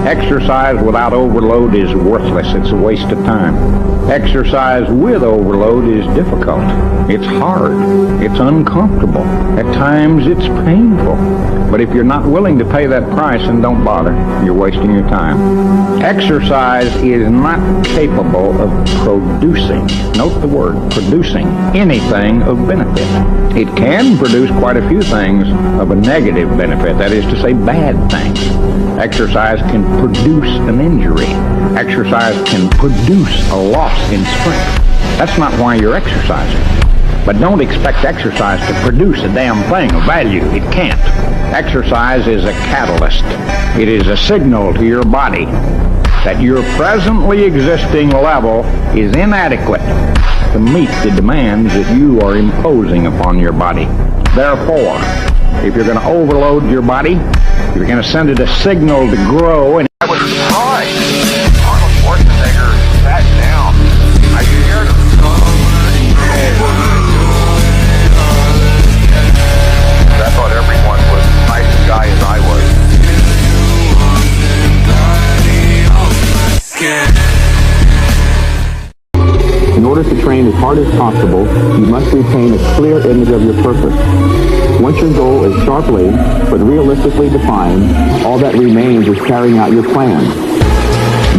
Exercise without overload is worthless. It's a waste of time. Exercise with overload is difficult. It's hard. It's uncomfortable. At times it's painful. But if you're not willing to pay that price, then don't bother. You're wasting your time. Exercise is not capable of producing, note the word, producing anything of benefit. It can produce quite a few things of a negative benefit, that is to say, bad things. Exercise can produce an injury. Exercise can produce a loss in strength. That's not why you're exercising. But don't expect exercise to produce a damn thing of value. It can't. Exercise is a catalyst. It is a signal to your body that your presently existing level is inadequate to meet the demands that you are imposing upon your body. Therefore, if you're going to overload your body, you're going to send it a signal to grow. And I was surprised. Arnold Schwarzenegger sat down. I scared him. I thought everyone was as nice a guy as I was. In order to train as hard as possible, you must retain a clear image of your purpose. Once your goal is sharply but realistically defined, all that remains is carrying out your plan.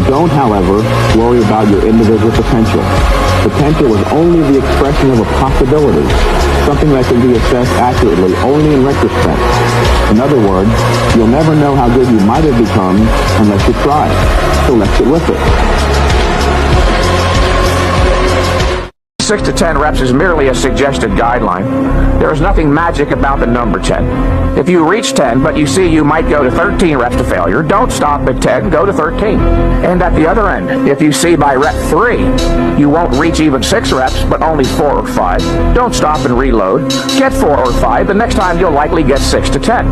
Don't, however, worry about your individual potential. Potential is only the expression of a possibility, something that can be assessed accurately only in retrospect. In other words, you'll never know how good you might have become unless you try. So let's get with it. 6 to 10 reps is merely a suggested guideline. There is nothing magic about the number 10. If you reach 10, but you see you might go to 13 reps to failure, don't stop at 10, go to 13. And at the other end, if you see by rep 3, you won't reach even 6 reps, but only 4 or 5, don't stop and reload. Get 4 or 5, the next time you'll likely get 6 to 10.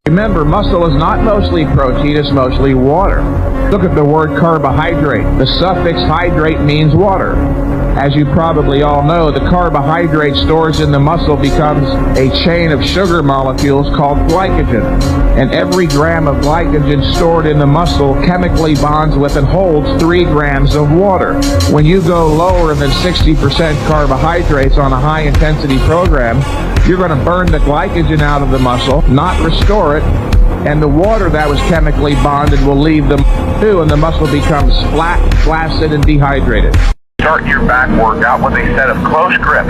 Remember, muscle is not mostly protein, it's mostly water. Look at the word carbohydrate. The suffix hydrate means water. As you probably all know, the carbohydrate stores in the muscle becomes a chain of sugar molecules called glycogen. And every gram of glycogen stored in the muscle chemically bonds with and holds 3 grams of water. When you go lower than 60% carbohydrates on a high-intensity program, you're going to burn the glycogen out of the muscle, not restore it, and the water that was chemically bonded will leave the too, and the muscle becomes flat, flaccid, and dehydrated. Start your back workout with a set of close grip,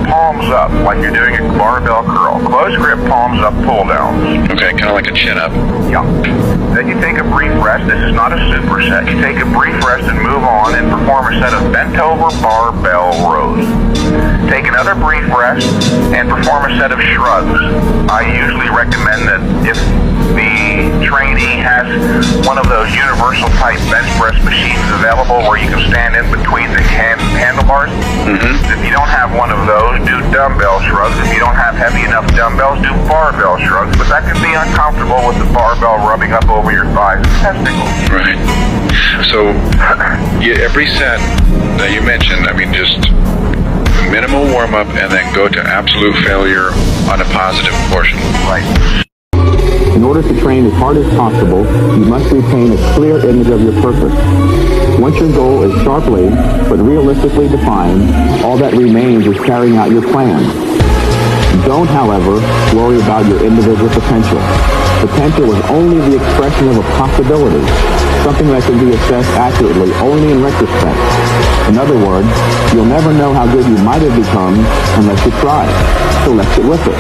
palms up, like you're doing a barbell curl. Close grip, palms up, pull downs. Okay, kind of like a chin up. Yeah. Then you take a brief rest. This is not a superset. You take a brief rest and move on and perform a set of bent over barbell rows. Take another brief rest and perform a set of shrugs. I usually recommend that if the trainee has one of those universal type bench press machines available where you can stand in between the handlebars. If you don't have one of those, do dumbbell shrugs. If you don't have heavy enough dumbbells, do barbell shrugs. But that can be uncomfortable with the barbell rubbing up over your thighs and testicles. Right. So every set that you mentioned, I mean, just minimal warm-up and then go to absolute failure on a positive portion. Right. In order to train as hard as possible, you must retain a clear image of your purpose. Once your goal is sharply but realistically defined, all that remains is carrying out your plan. Don't, however, worry about your individual potential. Potential is only the expression of a possibility, something that can be assessed accurately only in retrospect. In other words, you'll never know how good you might have become unless you try. So let's get with it.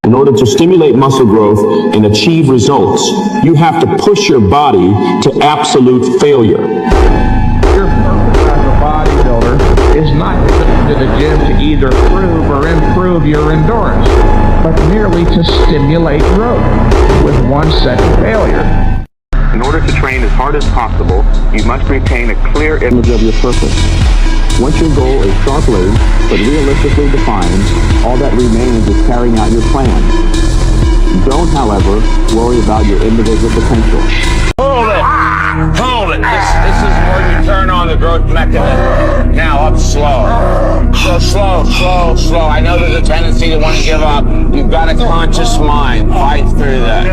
In order to stimulate muscle growth and achieve results, you have to push your body to absolute failure. Your purpose as a bodybuilder is not to go to the gym to either prove or improve your endurance, but merely to stimulate growth with one set of failure. In order to train as hard as possible, you must retain a clear image of your purpose. Once your goal is sharply but realistically defined, all that remains is carrying out your plan. Don't, however, worry about your individual potential. Hold it! Hold it! This is where you turn on the growth mechanism. Now up slow. So slow. I know there's a tendency to want to give up. You've got a conscious mind. Fight through that.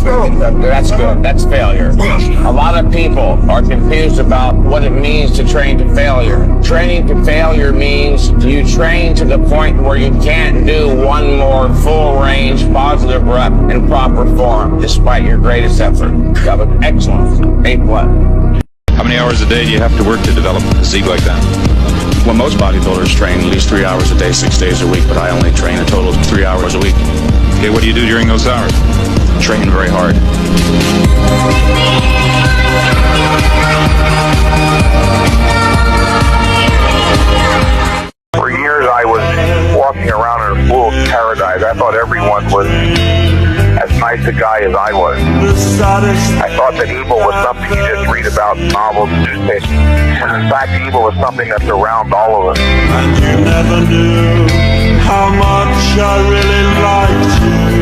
That's good. That's failure. A lot of people are confused about what it means to train to failure. Training to failure means you train to the point where you can't do one more full range positive rep in proper form, despite your greatest effort. That was excellent. A+. How many hours a day do you have to work to develop a physique like that? Well, most bodybuilders train at least 3 hours a day, 6 days a week, but I only train a total of 3 hours a week. Okay, what do you do during those hours? Train very hard. For years, I was walking around in a fool's paradise. I thought everyone was as nice a guy as I was. I thought that evil was something you just read about in novels and newspapers. And in fact, evil was something that's around all of us. And you never knew how much I really liked you.